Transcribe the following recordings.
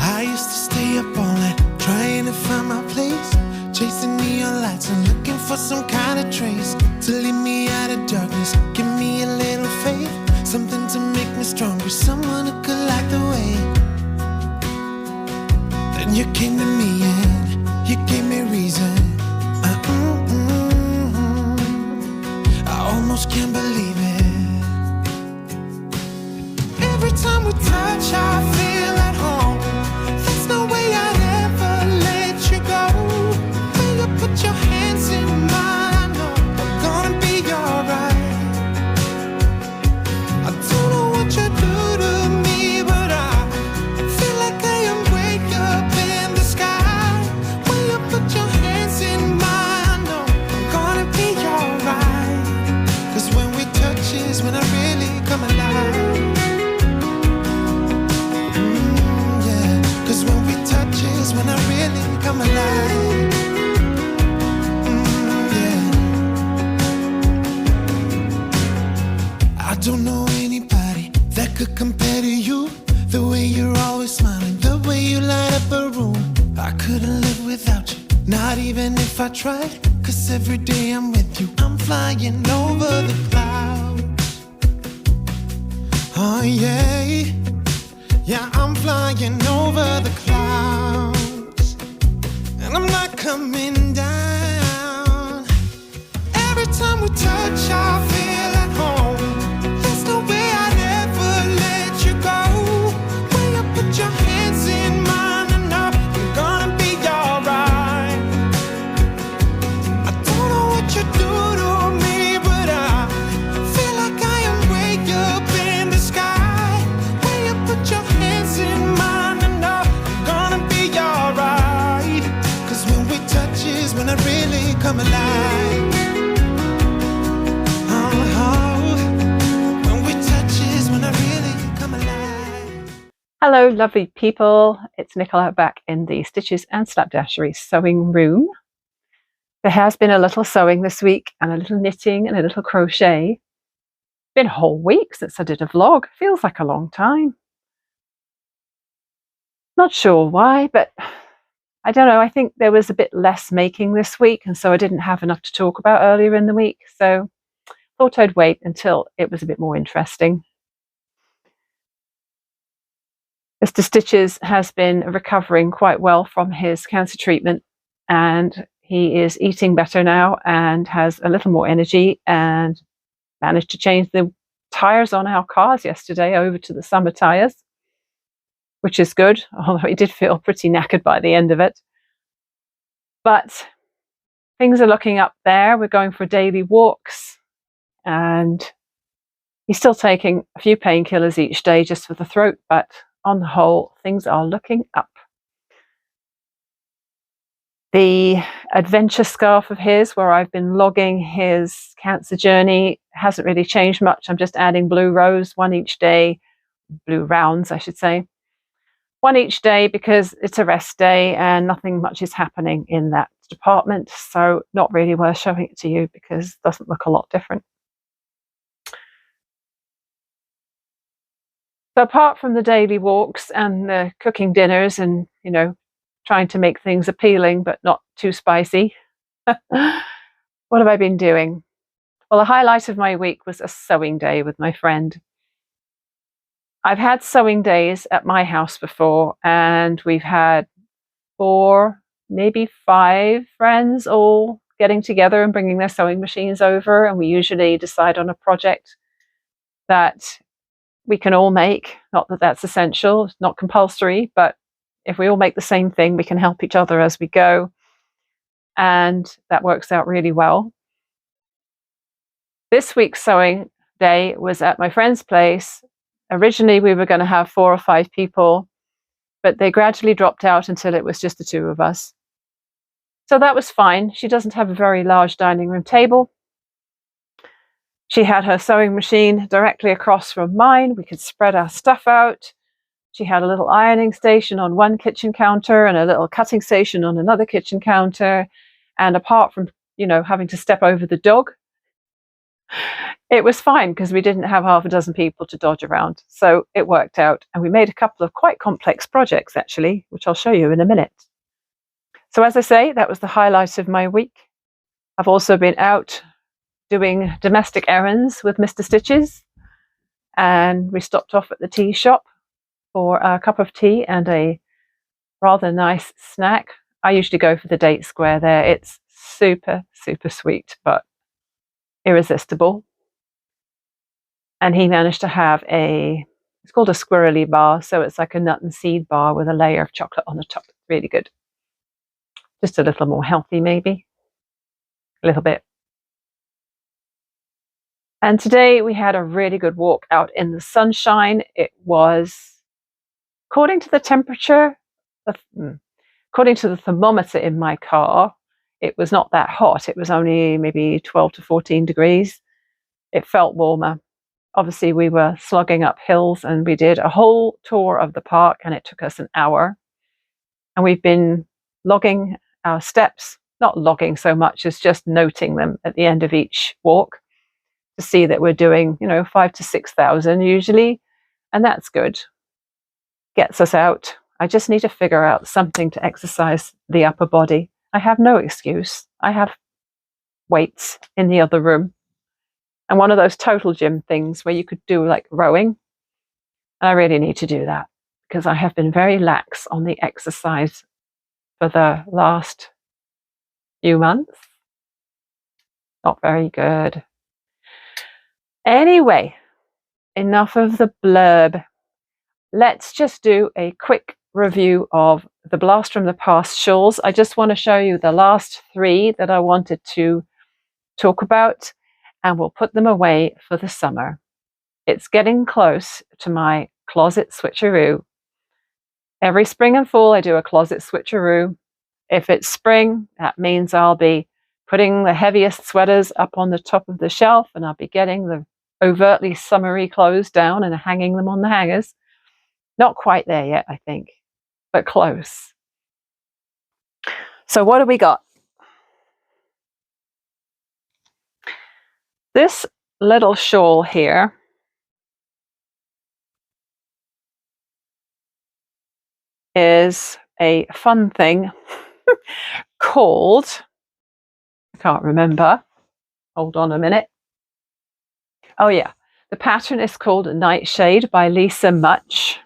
I used to stay up all night trying to find my place, chasing neon lights and looking for some kind of trace to lead me out of darkness, give me a little faith, something to make me stronger, someone who could light the way. Then you came to me and you gave me reason. I almost can't believe it. Every time we touch, I feel at home. There's no way I'd ever let you go. When you put your hands in mine, I know I'm gonna be alright. I don't know what you do to me, but I feel like I am way up in the sky. When you put your hands in mine, I know I'm gonna be alright. 'Cause when we touch is when I really come alive. When we touch is when I really come alive. I don't know anybody that could compare to you. The way you're always smiling, the way you light up a room. I couldn't live without you, not even if I tried. 'Cause every day I'm with you, I'm flying over the clouds. Oh yeah. Yeah, I'm flying over the clouds, and I'm not coming down. Every time we touch, I feel at home. There's no way I'd ever let you go. When you put your hands in mine, I know I'm gonna be alright. I don't know what you do to me, but I feel like I am way up in the sky. When you put your hands in mine, I know I'm gonna be alright. 'Cause when we touch is when I really come alive. When we touch is when I really come alive. Hello lovely people, it's Nicola back in the Stitches and Slapdashery sewing room. There has been a little sewing this week and a little knitting and a little crochet. It's been a whole week since I did a vlog, feels like a long time. Not sure why, but I don't know, I think there was a bit less making this week, and so I didn't have enough to talk about earlier in the week, so I thought I'd wait until it was a bit more interesting. Mr. Stitches has been recovering quite well from his cancer treatment, and he is eating better now and has a little more energy, and managed to change the tyres on our cars yesterday over to the summer tyres, which is good, although he did feel pretty knackered by the end of it. But things are looking up there. We're going for daily walks, and he's still taking a few painkillers each day just for the throat, but on the whole, things are looking up. The adventure scarf of his, where I've been logging his cancer journey, hasn't really changed much. I'm just adding blue rows, one each day, blue rounds, I should say. One each day because it's a rest day and nothing much is happening in that department, so not really worth showing it to you because it doesn't look a lot different. So apart from the daily walks and the cooking dinners and, you know, trying to make things appealing but not too spicy, what have I been doing? Well, the highlight of my week was a sewing day with my friend. I've had sewing days at my house before, and we've had 4, maybe 5 friends all getting together and bringing their sewing machines over, and we usually decide on a project that we can all make. Not that that's essential, it's not compulsory, but if we all make the same thing, we can help each other as we go, and that works out really well. This week's sewing day was at my friend's place. Originally, we were going to have 4 or 5 people, but they gradually dropped out until it was just the 2 of us. So that was fine. She doesn't have a very large dining room table. She had her sewing machine directly across from mine. We could spread our stuff out. She had a little ironing station on one kitchen counter and a little cutting station on another kitchen counter. And apart from, you know, having to step over the dog, It was fine because we didn't have half a dozen people to dodge around. So it worked out. And we made a couple of quite complex projects, actually, which I'll show you in a minute. So as I say, that was the highlight of my week. I've also been out doing domestic errands with Mr. Stitches. And we stopped off at the tea shop for a cup of tea and a rather nice snack. I usually go for the date square there. It's super, super sweet, but irresistible. And he managed to have it's called a squirrely bar. So it's like a nut and seed bar with a layer of chocolate on the top. Really good. Just a little more healthy, maybe. A little bit. And today we had a really good walk out in the sunshine. It was, according to the temperature, according to the thermometer in my car, it was not that hot. It was only maybe 12 to 14 degrees. It felt warmer. Obviously, we were slogging up hills and we did a whole tour of the park and it took us an hour. And we've been logging our steps, not logging so much as just noting them at the end of each walk to see that we're doing, 5,000 to 6,000 usually. And that's good. Gets us out. I just need to figure out something to exercise the upper body. I have no excuse. I have weights in the other room. And one of those total gym things where you could do like rowing. I really need to do that because I have been very lax on the exercise for the last few months. Not very good. Anyway, enough of the blurb. Let's just do a quick review of the Blast from the Past shawls. I just want to show you the last 3 that I wanted to talk about, and we'll put them away for the summer. It's getting close to my closet switcheroo. Every spring and fall, I do a closet switcheroo. If it's spring, that means I'll be putting the heaviest sweaters up on the top of the shelf, and I'll be getting the overtly summery clothes down and hanging them on the hangers. Not quite there yet, I think, but close. So what do we got? This little shawl here is a fun thing called, I can't remember, hold on a minute. Oh yeah, the pattern is called Nightshade by Lisa Mutch.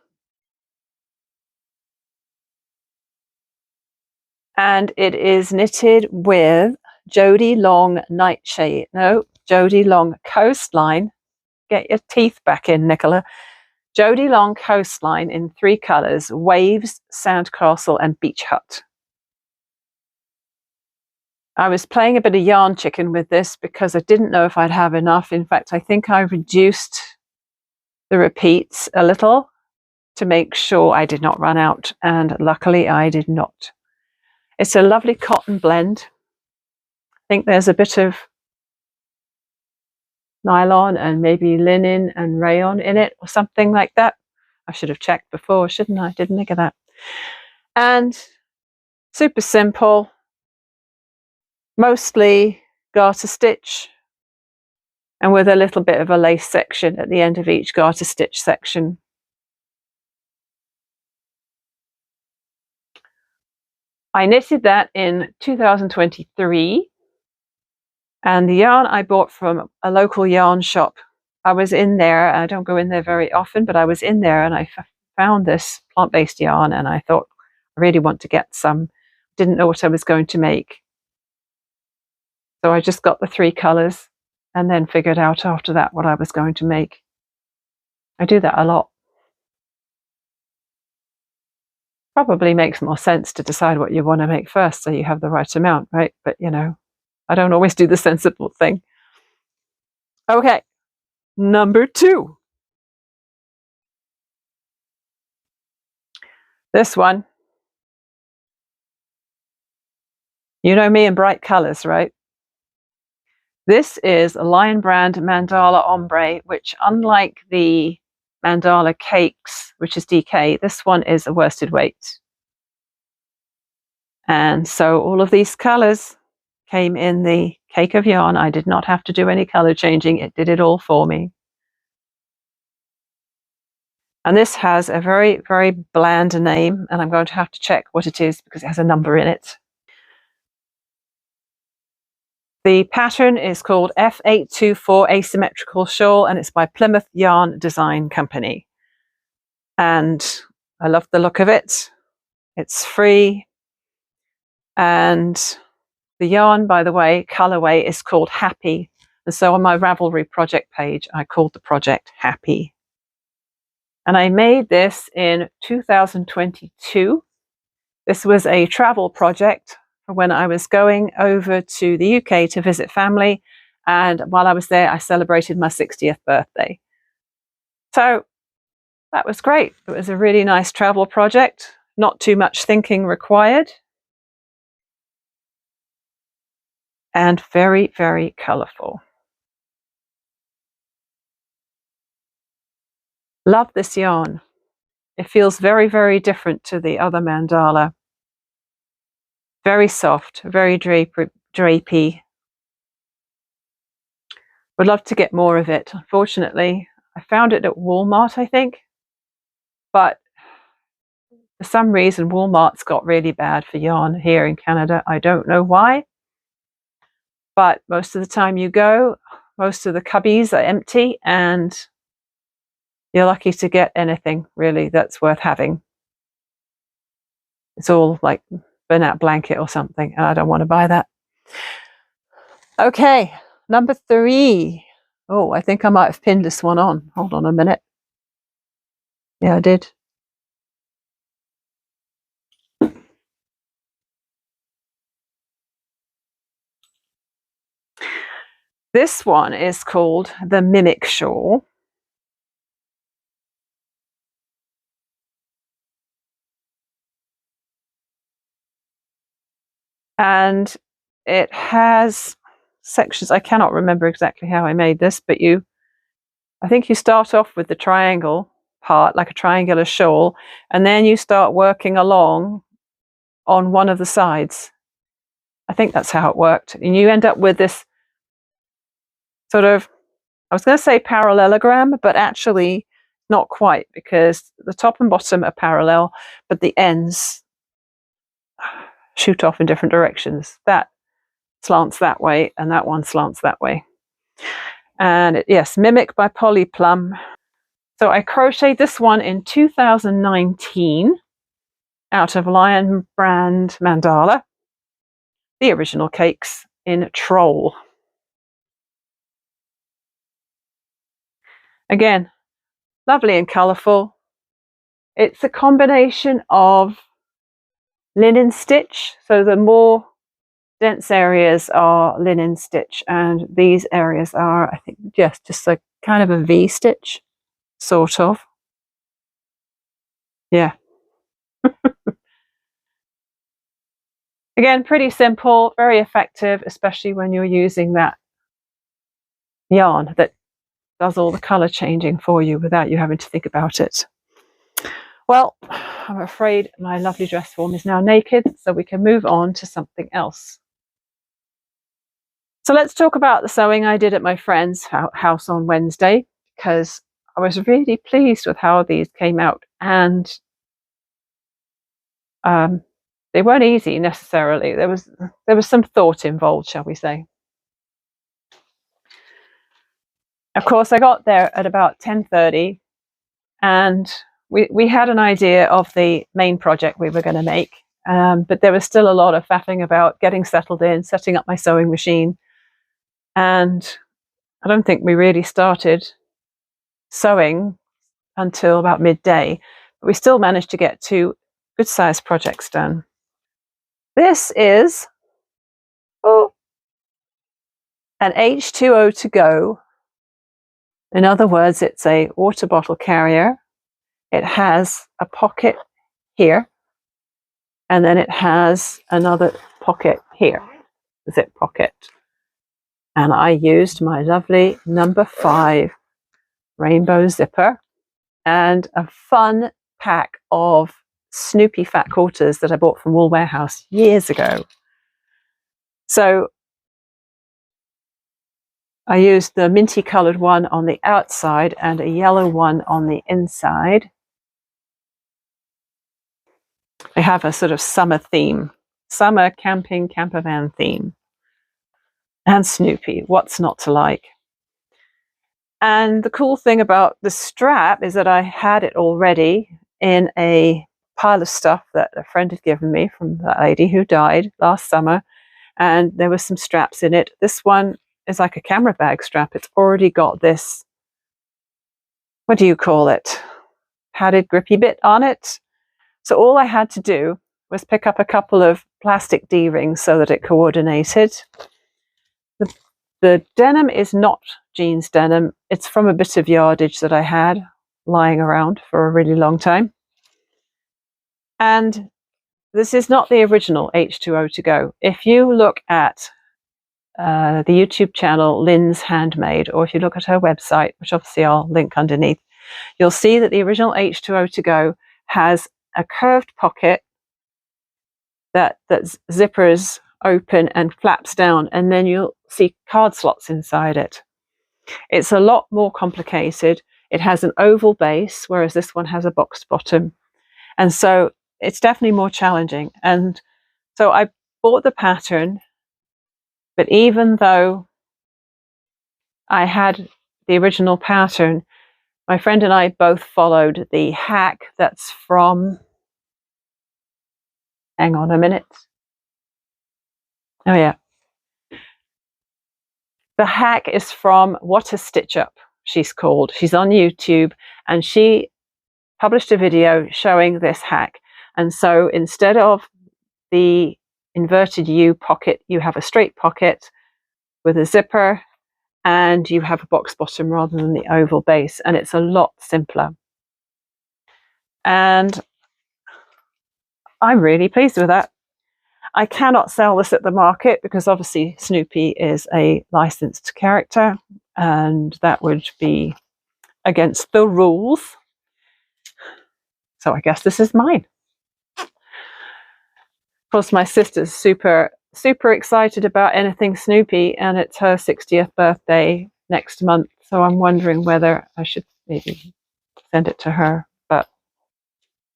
And it is knitted with Jody Long Nightshade. No, Jody Long Coastline. Get your teeth back in, Nicola. Jody Long Coastline in 3 colours: Waves, Sandcastle and Beach Hut. I was playing a bit of yarn chicken with this because I didn't know if I'd have enough. In fact, I think I reduced the repeats a little to make sure I did not run out, and luckily I did not. It's a lovely cotton blend. I think there's a bit of nylon and maybe linen and rayon in it or something like that. I should have checked before, shouldn't I? Didn't think of that. And super simple, mostly garter stitch, and with a little bit of a lace section at the end of each garter stitch section. I knitted that in 2023, and the yarn I bought from a local yarn shop. I was in there, I don't go in there very often, but I was in there and I found this plant-based yarn and I thought, I really want to get some. Didn't know what I was going to make. So I just got the 3 colours and then figured out after that what I was going to make. I do that a lot. Probably makes more sense to decide what you want to make first so you have the right amount, right? But I don't always do the sensible thing. Okay, number 2. This one. You know me in bright colors, right? This is a Lion Brand Mandala Ombre, which, unlike the Mandala Cakes, which is DK, this one is a worsted weight. And so all of these colors came in the cake of yarn. I did not have to do any color changing. It did it all for me. And this has a very, very bland name, and I'm going to have to check what it is because it has a number in it. The pattern is called F824 Asymmetrical Shawl, and it's by Plymouth Yarn Design Company. And I love the look of it. It's free. And the yarn, by the way, colorway is called Happy. And so on my Ravelry project page, I called the project Happy. And I made this in 2022. This was a travel project for when I was going over to the UK to visit family. And while I was there, I celebrated my 60th birthday. So that was great. It was a really nice travel project. Not too much thinking required. And very, very colorful. Love this yarn. It feels very, very different to the other Mandala. Very soft, very drapey. Would love to get more of it. Unfortunately, I found it at Walmart, I think. But for some reason, Walmart's got really bad for yarn here in Canada. I don't know why. But most of the time you go, most of the cubbies are empty and you're lucky to get anything really that's worth having. It's all like burnout blanket or something, and I don't want to buy that. Okay, number 3. Oh, I think I might have pinned this one on. Hold on a minute. Yeah, I did. This one is called the Mimic Shawl. And it has sections. I cannot remember exactly how I made this, but I think you start off with the triangle part, like a triangular shawl, and then you start working along on one of the sides. I think that's how it worked. And you end up with this sort of, I was going to say parallelogram, but actually not quite, because the top and bottom are parallel, but the ends shoot off in different directions. That slants that way, and that one slants that way. And yes, Mimic by Plum. So I crocheted this one in 2019 out of Lion brand Mandala, the original cakes in Troll. Again, lovely and colourful. It's a combination of linen stitch, so the more dense areas are linen stitch, and these areas are, I think, just a kind of a V stitch, sort of. Yeah. Again, pretty simple, very effective, especially when you're using that yarn that does all the colour changing for you without you having to think about it. Well, I'm afraid my lovely dress form is now naked, so we can move on to something else. So let's talk about the sewing I did at my friend's house on Wednesday, because I was really pleased with how these came out, and they weren't easy necessarily. There was some thought involved, shall we say. Of course, I got there at about 10:30, and we had an idea of the main project we were going to make, but there was still a lot of faffing about getting settled in, setting up my sewing machine, and I don't think we really started sewing until about midday, but we still managed to get 2 good-sized projects done. This is an H2O to go. In other words, it's a water bottle carrier. It has a pocket here, and then it has another pocket here, a zip pocket. And I used my lovely number 5 rainbow zipper and a fun pack of Snoopy fat quarters that I bought from Wool Warehouse years ago. So I used the minty colored one on the outside and a yellow one on the inside. They have a sort of summer theme, summer camping camper van theme. And Snoopy, what's not to like? And the cool thing about the strap is that I had it already in a pile of stuff that a friend had given me from that lady who died last summer. And there were some straps in it. This one is like a camera bag strap. It's already got this, what do you call it? Padded grippy bit on it. So all I had to do was pick up a couple of plastic D-rings so that it coordinated. The denim is not jeans denim. It's from a bit of yardage that I had lying around for a really long time. And this is not the original H2O to go. If you look at the YouTube channel Linds Handmade, or if you look at her website, which obviously I'll link underneath, you'll see that the original H2O to go has a curved pocket that zippers open and flaps down, and then you'll see card slots inside it. It's a lot more complicated. It has an oval base, whereas this one has a boxed bottom. And so it's definitely more challenging. And so I bought the pattern, but even though I had the original pattern, my friend and I both followed the hack that's from, hang on a minute. Oh yeah. The hack is from What a Stitch Up, she's called. She's on YouTube, and she published a video showing this hack. And so instead of the inverted U pocket, you have a straight pocket with a zipper, and you have a box bottom rather than the oval base, and it's a lot simpler. And I'm really pleased with that. I cannot sell this at the market because obviously Snoopy is a licensed character, and that would be against the rules. So I guess this is mine. Of course, my sister's super excited about anything Snoopy, and it's her 60th birthday next month. So I'm wondering whether I should maybe send it to her. But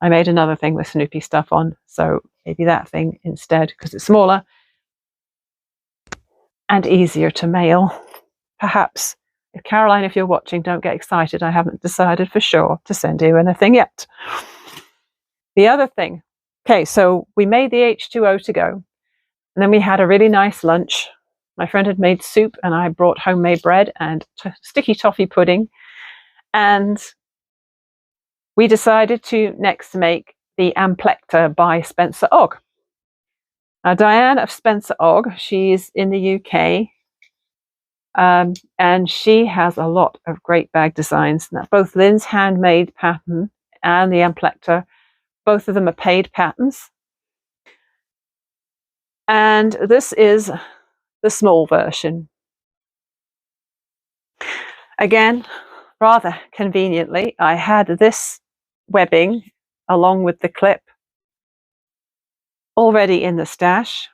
I made another thing with Snoopy stuff on, so maybe that thing instead, because it's smaller and easier to mail. Perhaps. Caroline, if you're watching, don't get excited. I haven't decided for sure to send you anything yet. The other thing, okay, so we made the H2O to go, and then we had a really nice lunch. My friend had made soup, and I brought homemade bread and sticky toffee pudding, and we decided to next make the Amplector by Spencer Ogg. Now, Diane of Spencer Ogg, she's in the UK, and she has a lot of great bag designs. Now, both Lynn's Handmade pattern and the Amplector, both of them are paid patterns. And this is the small version. Again, rather conveniently, I had this webbing along with the clip already in the stash.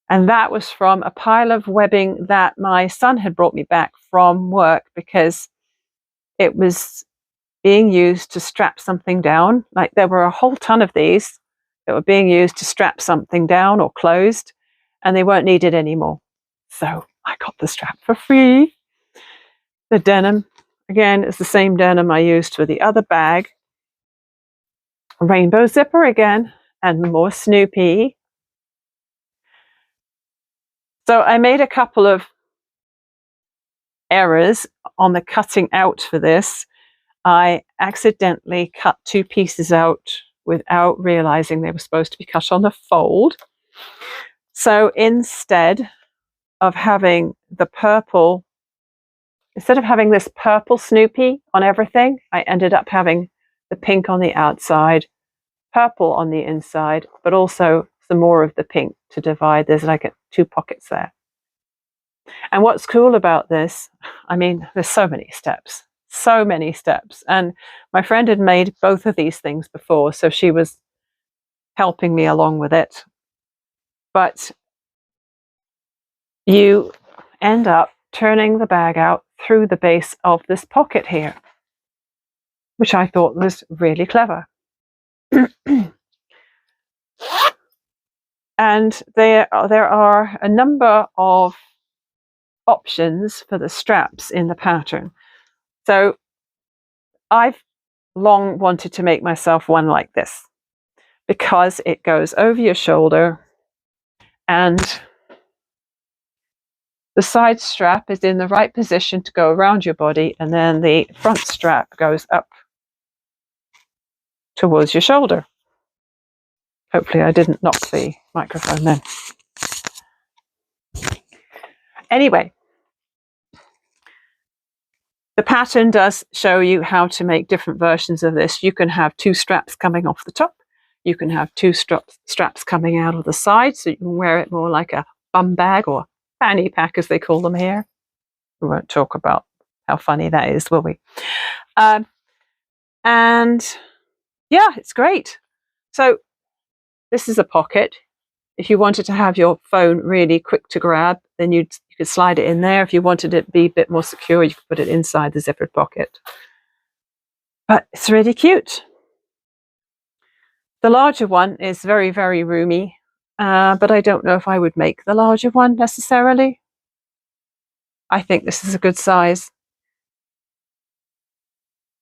And that was from a pile of webbing that my son had brought me back from work because it was being used to strap something down. Like there were a whole ton of these that were being used to strap something down or closed, and they weren't needed anymore. So I got the strap for free. The denim, again, is the same denim I used for the other bag. Rainbow zipper again, and more Snoopy. So I made a couple of errors on the cutting out for this. I accidentally cut two pieces out without realizing they were supposed to be cut on the fold. So instead of having the purple, instead of having this purple Snoopy on everything, I ended up having the pink on the outside, purple on the inside, but also some more of the pink to divide. There's like two pockets there. And what's cool about this, I mean, there's so many steps. And my friend had made both of these things before, so she was helping me along with it. But you end up turning the bag out through the base of this pocket here, which I thought was really clever. And there are a number of options for the straps in the pattern. So I've long wanted to make myself one like this because it goes over your shoulder and the side strap is in the right position to go around your body, and then the front strap goes up towards your shoulder. Hopefully I didn't knock the microphone then. Anyway, the pattern does show you how to make different versions of this. You can have 2 straps coming off the top. You can have 2 straps coming out of the side, so you can wear it more like a bum bag or fanny pack, as they call them here. We won't talk about how funny that is, will we? And yeah, it's great. So this is a pocket. If you wanted to have your phone really quick to grab, then you could slide it in there. If you wanted it to be a bit more secure, you could put it inside the zippered pocket. But it's really cute. The larger one is very, very roomy, but I don't know if I would make the larger one necessarily. I think this is a good size.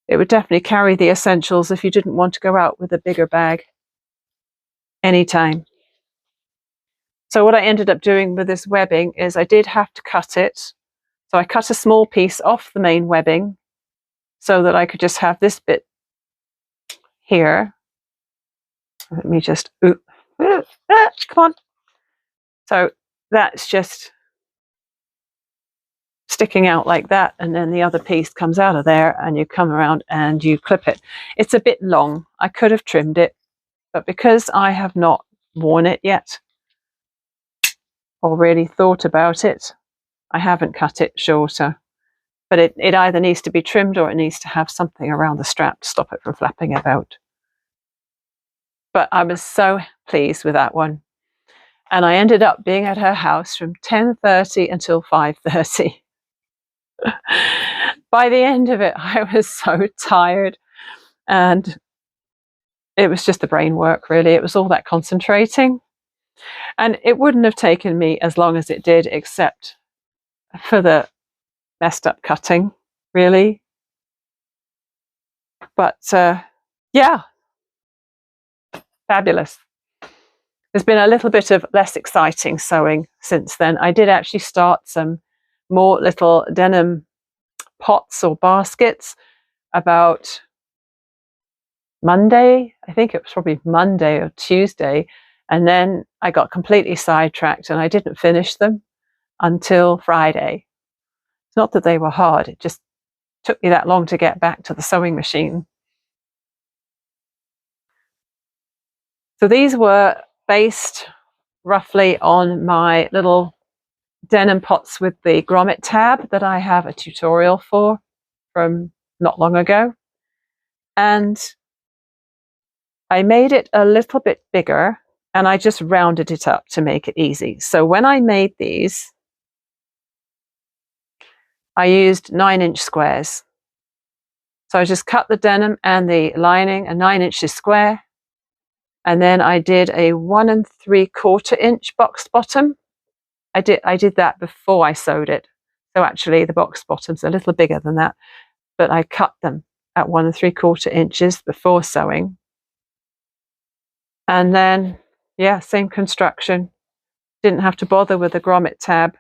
It would definitely carry the essentials if you didn't want to go out with a bigger bag anytime. So what I ended up doing with this webbing is I did have to cut it. So I cut a small piece off the main webbing so that I could just have this bit here. Let me just, come on. So that's just sticking out like that, and then the other piece comes out of there and you come around and you clip it. It's a bit long. I could have trimmed it, but because I have not worn it yet or really thought about it, I haven't cut it shorter. But it either needs to be trimmed or it needs to have something around the strap to stop it from flapping about. But I was so pleased with that one. And I ended up being at her house from 10:30 until 5:30. By the end of it, I was so tired. And it was just the brain work, really. It was all that concentrating. And it wouldn't have taken me as long as it did, except for the messed up cutting, really. But yeah, fabulous. There's been a little bit of less exciting sewing since then. I did actually start some more little denim pots or baskets about Monday. I think it was probably Monday or Tuesday. And then I got completely sidetracked and I didn't finish them until Friday. It's not that they were hard. It just took me that long to get back to the sewing machine. So these were based roughly on my little denim pots with the grommet tab that I have a tutorial for from not long ago. And I made it a little bit bigger and I just rounded it up to make it easy. So when I made these, I used 9-inch squares. So I just cut the denim and the lining a 9 inches square. And then I did a 1 3/4 inch box bottom. I did that before I sewed it. So actually the box bottom's a little bigger than that, but I cut them at 1 3/4 inches before sewing. And then, yeah, same construction. Didn't have to bother with the grommet tab.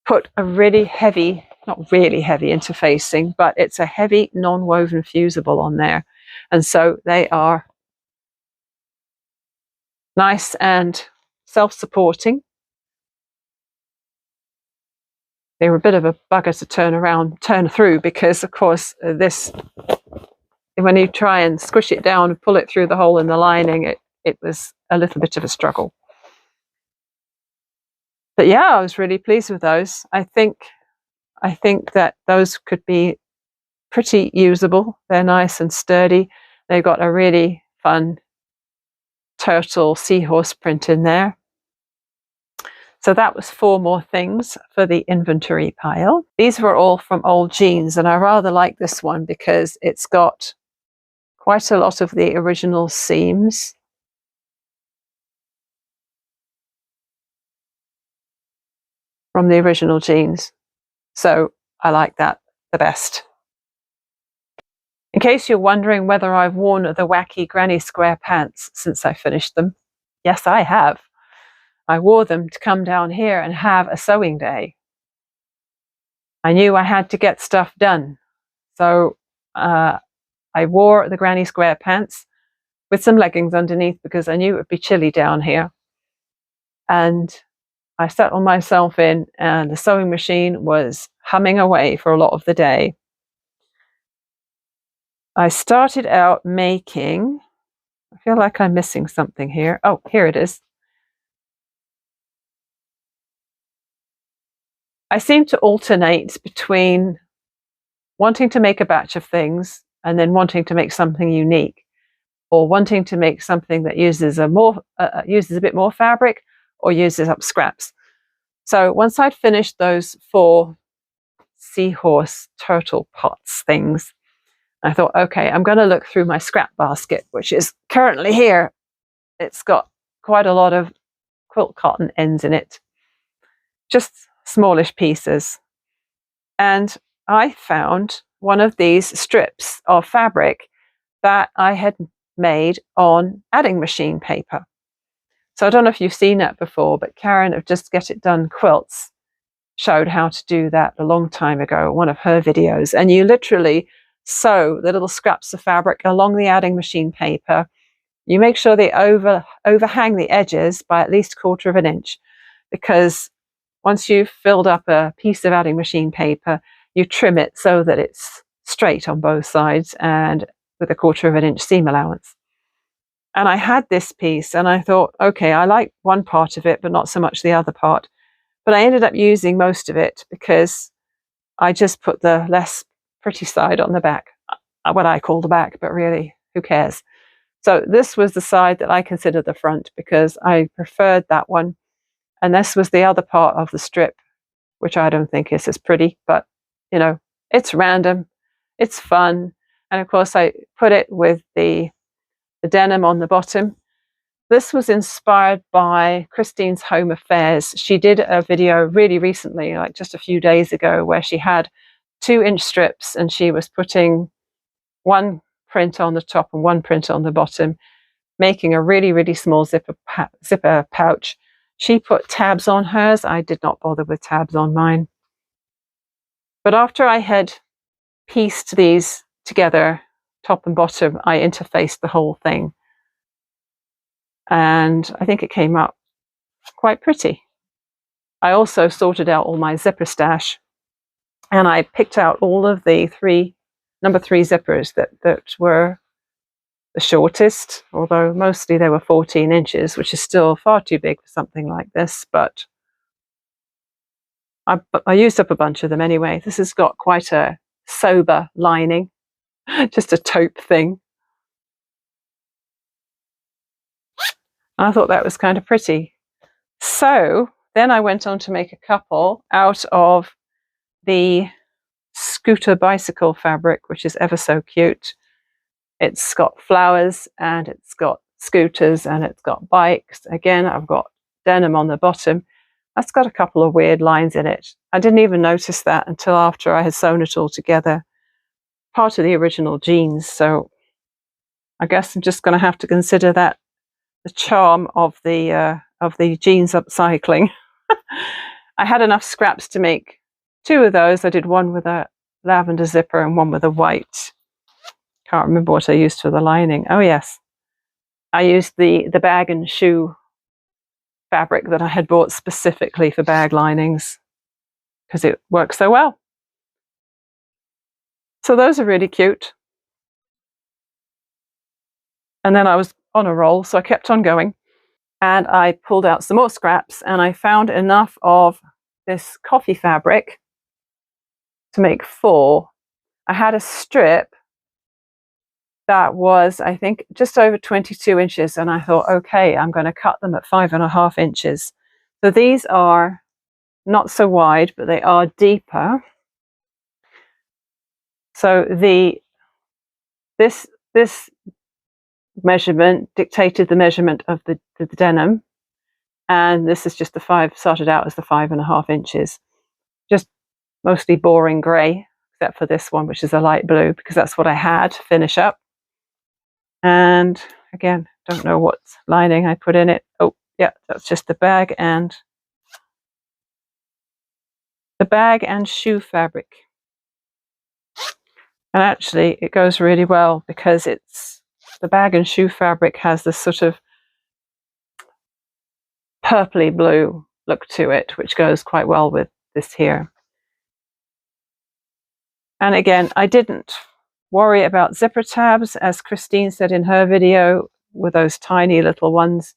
Put a really heavy, not really heavy interfacing, but it's a heavy non-woven fusible on there. And so they are nice and self-supporting. They were a bit of a bugger to turn through, because of course this, when you try and squish it down and pull it through the hole in the lining, it was a little bit of a struggle. But yeah, I was really pleased with those. I think that those could be pretty usable. They're nice and sturdy. They've got a really fun turtle seahorse print in there. So that was 4 more things for the inventory pile. These were all from old jeans, and I rather like this one because it's got quite a lot of the original seams. From the original jeans. So I like that the best. In case you're wondering whether I've worn the wacky granny square pants since I finished them, yes, I have. I wore them to come down here and have a sewing day. I knew I had to get stuff done. So I wore the granny square pants with some leggings underneath because I knew it would be chilly down here. And I settled myself in, and the sewing machine was humming away for a lot of the day. I started out making, I feel like I'm missing something here. Oh, here it is. I seem to alternate between wanting to make a batch of things and then wanting to make something unique, or wanting to make something that uses a bit more fabric or uses up scraps. So once I'd finished those 4 seahorse turtle pots things, I thought, okay, I'm going to look through my scrap basket, which is currently here. It's got quite a lot of quilt cotton ends in it, just smallish pieces. And I found one of these strips of fabric that I had made on adding machine paper. So I don't know if you've seen that before, but Karen of Just Get It Done Quilts showed how to do that a long time ago, one of her videos. And you literally sew the little scraps of fabric along the adding machine paper. You make sure they overhang the edges by at least 1/4 of an inch, because once you've filled up a piece of adding machine paper, you trim it so that it's straight on both sides and with a 1/4 of an inch seam allowance. And I had this piece and I thought, okay, I like one part of it, but not so much the other part. But I ended up using most of it because I just put the less pretty side on the back, what I call the back, but really, who cares? So this was the side that I consider the front because I preferred that one. And this was the other part of the strip, which I don't think is as pretty, but you know, it's random, it's fun. And of course I put it with the denim on the bottom. This was inspired by Christine's Home Affairs. She did a video really recently, like just a few days ago, where she had 2-inch strips and she was putting one print on the top and one print on the bottom, making a really, really small zipper pouch. She put tabs on hers. I did not bother with tabs on mine. But after I had pieced these together, top and bottom, I interfaced the whole thing. And I think it came out quite pretty. I also sorted out all my zipper stash, and I picked out all of the number 3 zippers that were the shortest, although mostly they were 14 inches, which is still far too big for something like this, but I used up a bunch of them anyway. This has got quite a sober lining, just a taupe thing. I thought that was kind of pretty. So then I went on to make a couple out of the scooter bicycle fabric, which is ever so cute. It's got flowers and it's got scooters and it's got bikes. Again, I've got denim on the bottom. That's got a couple of weird lines in it. I didn't even notice that until after I had sewn it all together. Part of the original jeans, so I guess I'm just going to have to consider that the charm of the jeans upcycling. I had enough scraps to make 2 of those. I did one with a lavender zipper and one with a white. Can't remember what I used for the lining. Oh yes, I used the bag and shoe fabric that I had bought specifically for bag linings because it works so well. So those are really cute. And then I was on a roll, so I kept on going. And I pulled out some more scraps and I found enough of this coffee fabric to make 4. I had a strip that was, I think, just over 22 inches. And I thought, okay, I'm going to cut them at 5.5 inches. So these are not so wide, but they are deeper. So this measurement dictated the measurement of the denim, and this is just the 5, started out as the 5.5 inches. Just mostly boring grey, except for this one, which is a light blue, because that's what I had to finish up. And again, don't know what lining I put in it. Oh yeah, that's just the bag and shoe fabric. And actually it goes really well because it's the bag and shoe fabric has this sort of purpley blue look to it, which goes quite well with this here. And again, I didn't worry about zipper tabs, as Christine said in her video, with those tiny little ones.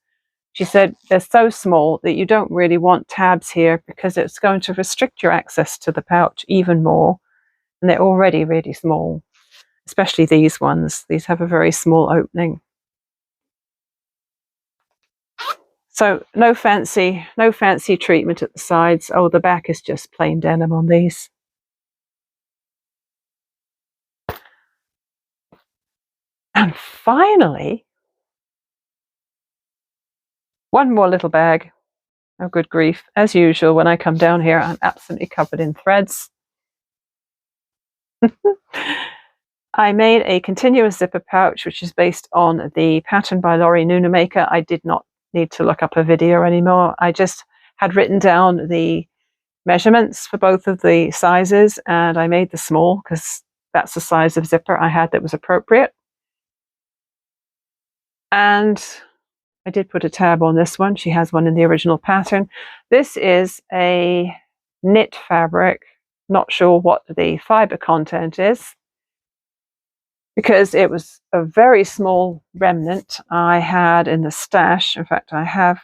She said they're so small that you don't really want tabs here because it's going to restrict your access to the pouch even more. And they're already really small, especially these ones. These have a very small opening. So no fancy treatment at the sides. Oh, the back is just plain denim on these. And finally, one more little bag. Oh, good grief. As usual, when I come down here, I'm absolutely covered in threads. I made a continuous zipper pouch, which is based on the pattern by Lorrie Nunemaker. I did not need to look up a video anymore. I just had written down the measurements for both of the sizes, and I made the small because that's the size of zipper I had that was appropriate. And I did put a tab on this one. She has one in the original pattern. This is a knit fabric. Not sure what the fiber content is, because it was a very small remnant I had in the stash. In fact, I have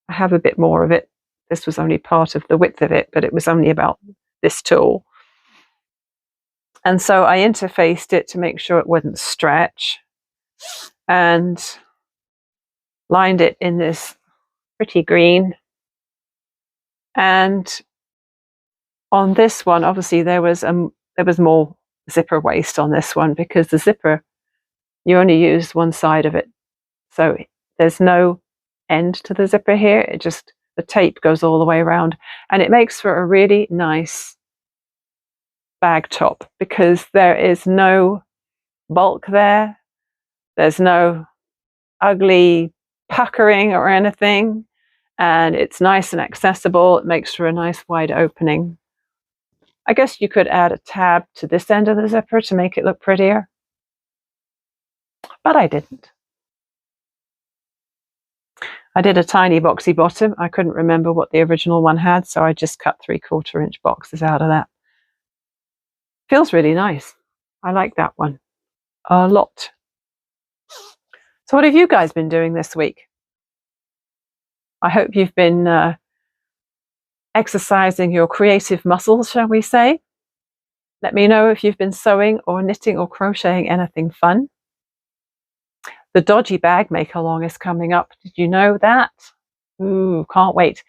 a bit more of it. This was only part of the width of it, but it was only about this tall. And so I interfaced it to make sure it wouldn't stretch, and lined it in this pretty green. And on this one, obviously there was more zipper waste on this one, because the zipper, you only use one side of it, so there's no end to the zipper here. It just, the tape goes all the way around, and it makes for a really nice bag top because there is no bulk there. There's no ugly puckering or anything, and it's nice and accessible. It makes for a nice wide opening. I guess you could add a tab to this end of the zipper to make it look prettier, but I didn't. I did a tiny boxy bottom. I couldn't remember what the original one had, so I just cut 3/4 inch boxes out of that. Feels really nice. I like that one a lot. So what have you guys been doing this week? I hope you've been exercising your creative muscles, shall we say. Let me know if you've been sewing or knitting or crocheting anything fun. The Dodgy bag make-along is coming up. Did you know that? Ooh, can't wait.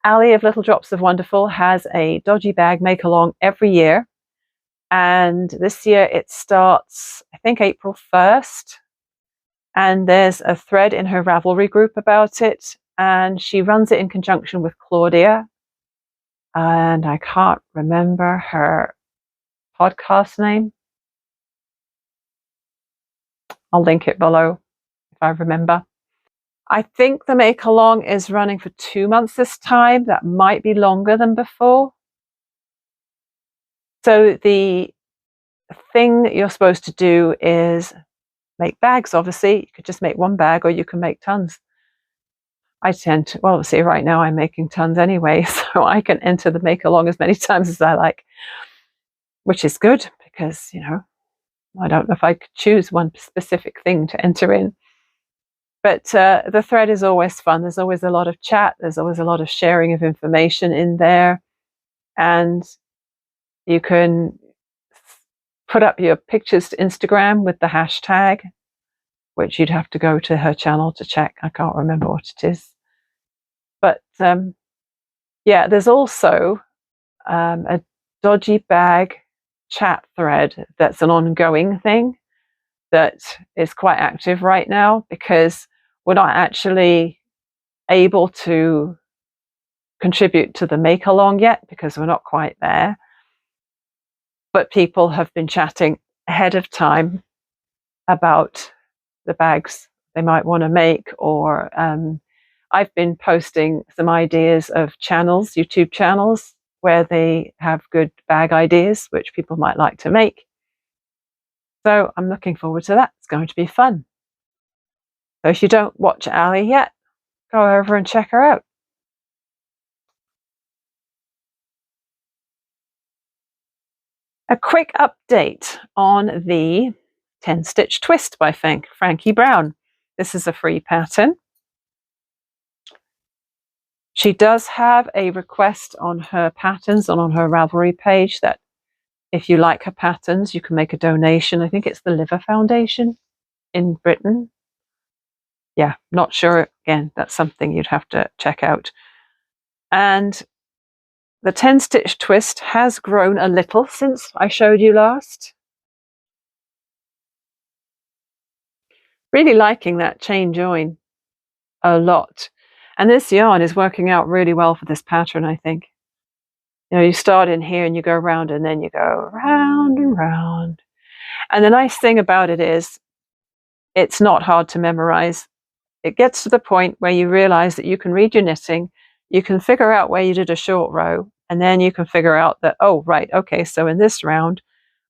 Ali of Little Drops of Wonderful has a Dodgy bag make-along every year. And this year it starts, I think, April 1st. And there's a thread in her Ravelry group about it. And she runs it in conjunction with Claudia. And I can't remember her podcast name. I'll link it below if I remember. I think the make-along is running for 2 months this time. That might be longer than before. So the thing that you're supposed to do is make bags, obviously. You could just make one bag, or you can make tons. I tend to, well, see, right now I'm making tons anyway, so I can enter the make-along as many times as I like, which is good because, you know, I don't know if I could choose one specific thing to enter in. But the thread is always fun. There's always a lot of chat. There's always a lot of sharing of information in there. And you can put up your pictures to Instagram with the hashtag, which you'd have to go to her channel to check. I can't remember what it is. But yeah, there's also a Dodgy bag chat thread that's an ongoing thing that is quite active right now, because we're not actually able to contribute to the make along yet because we're not quite there. But people have been chatting ahead of time about the bags they might want to make, or I've been posting some ideas of channels, YouTube channels, where they have good bag ideas which people might like to make. So I'm looking forward to that. It's going to be fun. So if you don't watch Ali yet, go over and check her out. A quick update on the 10 Stitch Twist by Frankie Brown. This is a free pattern. She does have a request on her patterns and on her Ravelry page that if you like her patterns, you can make a donation. I think it's the Liver Foundation in Britain. Yeah, not sure. Again, that's something you'd have to check out. And the 10 Stitch Twist has grown a little since I showed you last. Really liking that chain join a lot. And this yarn is working out really well for this pattern, I think. You know, you start in here and you go around and then you go round and round. And the nice thing about it is it's not hard to memorize. It gets to the point where you realize that you can read your knitting, you can figure out where you did a short row, and then you can figure out that, oh, right, okay, so in this round,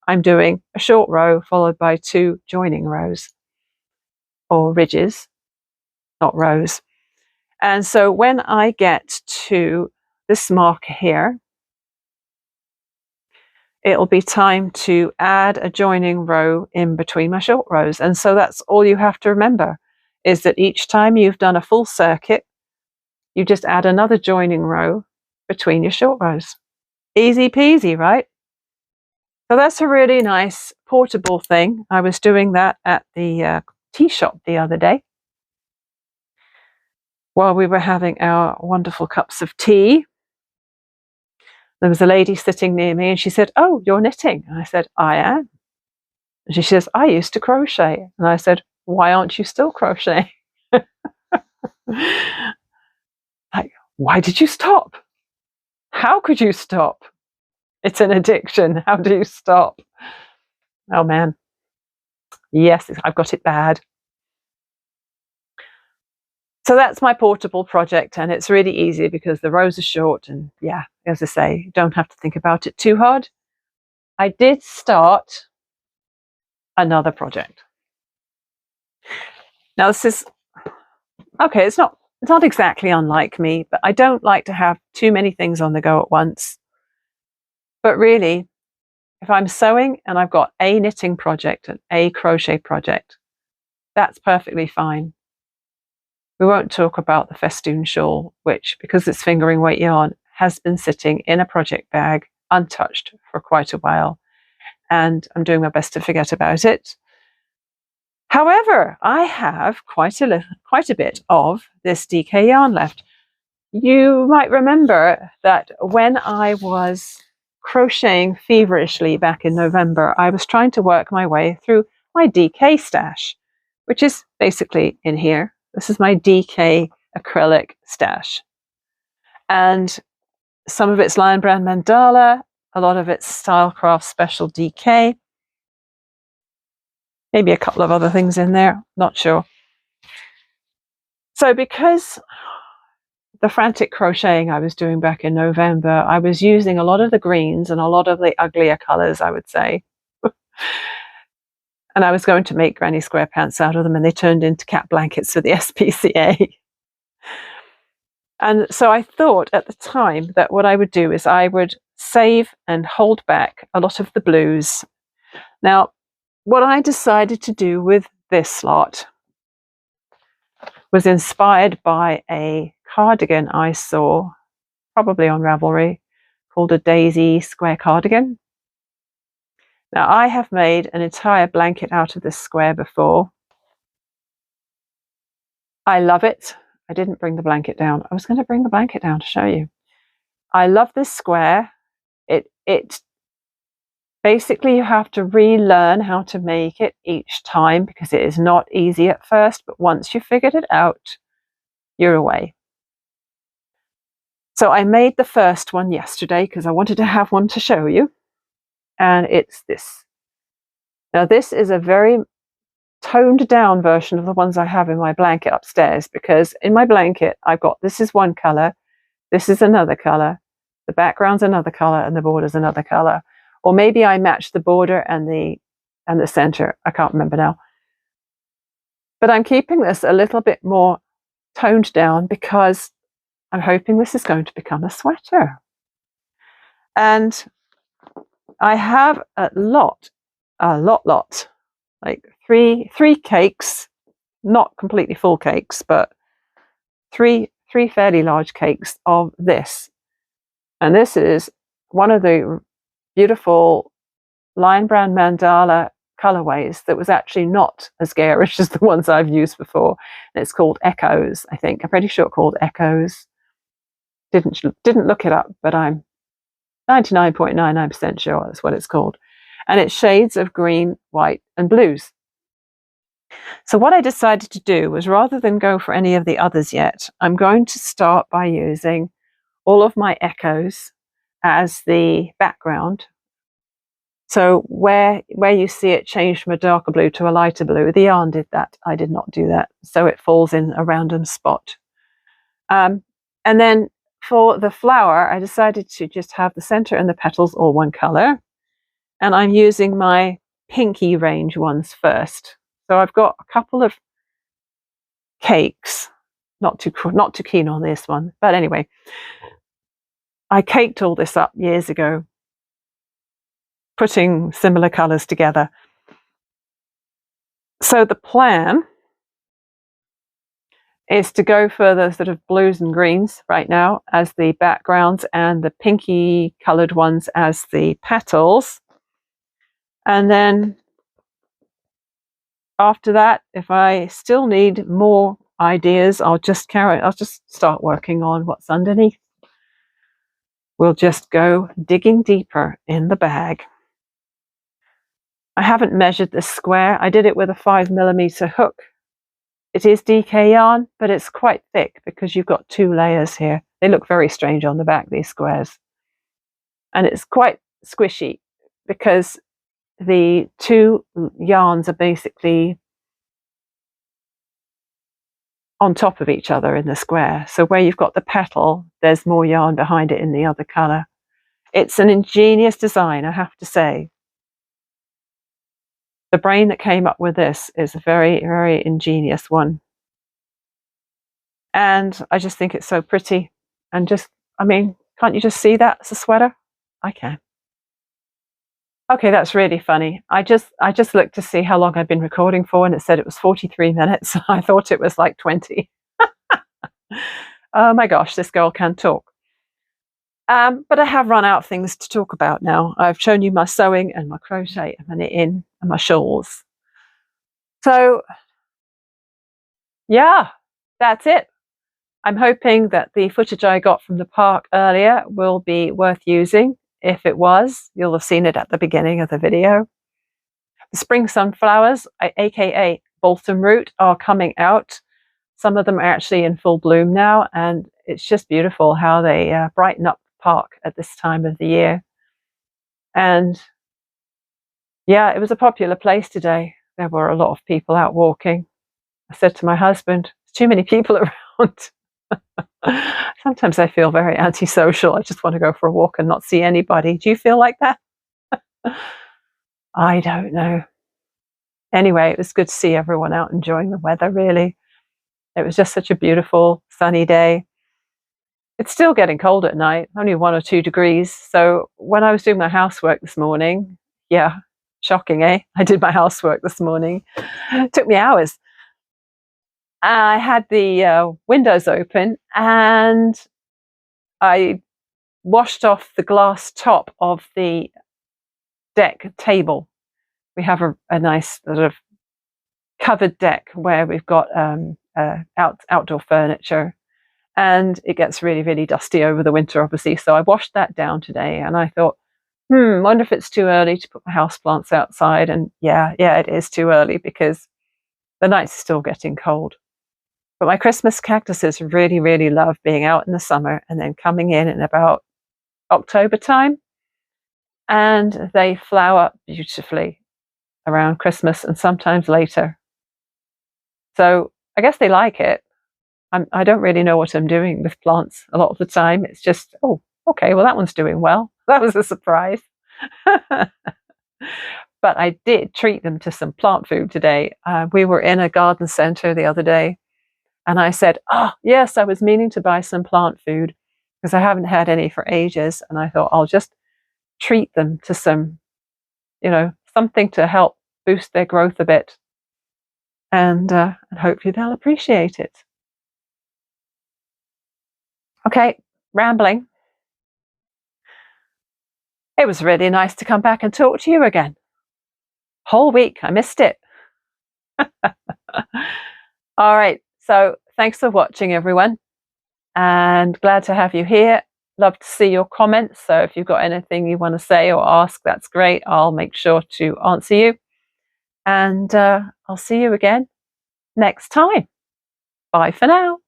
I'm doing a short row followed by 2 joining rows, or ridges, not rows. And so when I get to this marker here, it'll be time to add a joining row in between my short rows. And so that's all you have to remember, is that each time you've done a full circuit, you just add another joining row between your short rows. Easy peasy, right? So that's a really nice portable thing. I was doing that at the tea shop the other day while we were having our wonderful cups of tea. There was a lady sitting near me and she said, "Oh, you're knitting?" And I said, "I am." And she says, "I used to crochet." And I said, "Why aren't you still crocheting?" Like, why did you stop? How could you stop? It's an addiction. How do you stop? Oh man. Yes, I've got it bad. So that's my portable project, and it's really easy because the rows are short, and yeah, as I say, you don't have to think about it too hard. I did start another project. Now this is, okay, it's not exactly unlike me, but I don't like to have too many things on the go at once. But really, if I'm sewing and I've got a knitting project and a crochet project, that's perfectly fine. We won't talk about the festoon shawl, which, because it's fingering weight yarn, has been sitting in a project bag untouched for quite a while, and I'm doing my best to forget about it. However, I have quite a bit of this DK yarn left. You might remember that when I was crocheting feverishly back in November, I was trying to work my way through my DK stash, which is basically in here. This is my DK acrylic stash. And some of it's Lion Brand Mandala, a lot of it's Stylecraft Special DK. Maybe a couple of other things in there, not sure. So because the frantic crocheting I was doing back in November, I was using a lot of the greens and a lot of the uglier colors, I would say. And I was going to make granny square pants out of them, and they turned into cat blankets for the SPCA. And so I thought at the time that what I would do is I would save and hold back a lot of the blues. Now, what I decided to do with this lot was inspired by a cardigan I saw, probably on Ravelry, called a daisy square cardigan. Now, I have made an entire blanket out of this square before. I love it. I didn't bring the blanket down. I was going to bring the blanket down to show you. I love this square. It basically, you have to relearn how to make it each time because it is not easy at first, but once you figured it out, you're away. So I made the first one yesterday because I wanted to have one to show you, and it's this. Now this is a very toned down version of the ones I have in my blanket upstairs, because in my blanket I've got, this is one color, this is another color, the background's another color, and the border's another color. Or maybe I match the border and the center. I can't remember now. But I'm keeping this a little bit more toned down because I'm hoping this is going to become a sweater. And I have a lot, like three cakes, not completely full cakes, but three fairly large cakes of this. And this is one of the beautiful lion brown mandala colorways that was actually not as garish as the ones I've used before. And it's called Echoes, I think. I'm pretty sure called Echoes. Didn't look it up, but I'm 99.99% sure that's what it's called. And it's shades of green, white, and blues. So what I decided to do was, rather than go for any of the others yet, I'm going to start by using all of my Echoes as the background. So where you see it change from a darker blue to a lighter blue, the yarn did that. I did not do that. So it falls in a random spot. And then for the flower, I decided to just have the center and the petals all one color. And I'm using my pinky range ones first. So I've got a couple of cakes. Not too keen on this one. But anyway, I caked all this up years ago, putting similar colors together. So the plan is to go for the sort of blues and greens right now as the backgrounds and the pinky colored ones as the petals. And then after that, if I still need more ideas, I'll just start working on what's underneath. We'll just go digging deeper in the bag. I haven't measured this square. I did it with a 5mm hook. It is DK yarn, but it's quite thick because you've got 2 layers here. They look very strange on the back, these squares. And it's quite squishy because the 2 yarns are basically on top of each other in the square. So where you've got the petal, there's more yarn behind it in the other color. It's an ingenious design, I have to say. The brain that came up with this is a very, very ingenious one. And I just think it's so pretty. And just, I mean, can't you just see that as a sweater? I can. Okay, that's really funny. I just looked to see how long I'd been recording for, and it said it was 43 minutes. I thought it was like 20. Oh my gosh, this girl can talk. But I have run out of things to talk about now. I've shown you my sewing and my crochet and my knitting and my shawls. So yeah, that's it. I'm hoping that the footage I got from the park earlier will be worth using. If it was, you'll have seen it at the beginning of the video. The spring sunflowers, aka Balsam Root, are coming out. Some of them are actually in full bloom now, and it's just beautiful how they brighten up the park at this time of the year. And yeah, it was a popular place today. There were a lot of people out walking. I said to my husband, "There's too many people around." Sometimes I feel very antisocial. I just want to go for a walk and not see anybody. Do you feel like that? I don't know. Anyway, it was good to see everyone out enjoying the weather, really. It was just such a beautiful sunny day. It's still getting cold at night, only 1 or 2 degrees. So when I was doing my housework this morning, yeah, shocking, eh? I did my housework this morning. It took me hours. I had the windows open and I washed off the glass top of the deck table. We have a nice sort of covered deck where we've got a outdoor furniture. And it gets really, really dusty over the winter, obviously. So I washed that down today, and I thought, wonder if it's too early to put my houseplants outside. And yeah, it is too early because the nights are still getting cold. But my Christmas cactuses really, really love being out in the summer and then coming in about October time. And they flower beautifully around Christmas and sometimes later. So I guess they like it. I don't really know what I'm doing with plants a lot of the time. It's just, oh, okay, well, that one's doing well. That was a surprise. But I did treat them to some plant food today. We were in a garden center the other day, and I said, oh, yes, I was meaning to buy some plant food because I haven't had any for ages. And I thought I'll just treat them to some, something to help boost their growth a bit. And hopefully they'll appreciate it. Okay, rambling. It was really nice to come back and talk to you again. Whole week, I missed it. All right, so thanks for watching, everyone. And glad to have you here. Love to see your comments. So if you've got anything you want to say or ask, that's great. I'll make sure to answer you. And I'll see you again next time. Bye for now.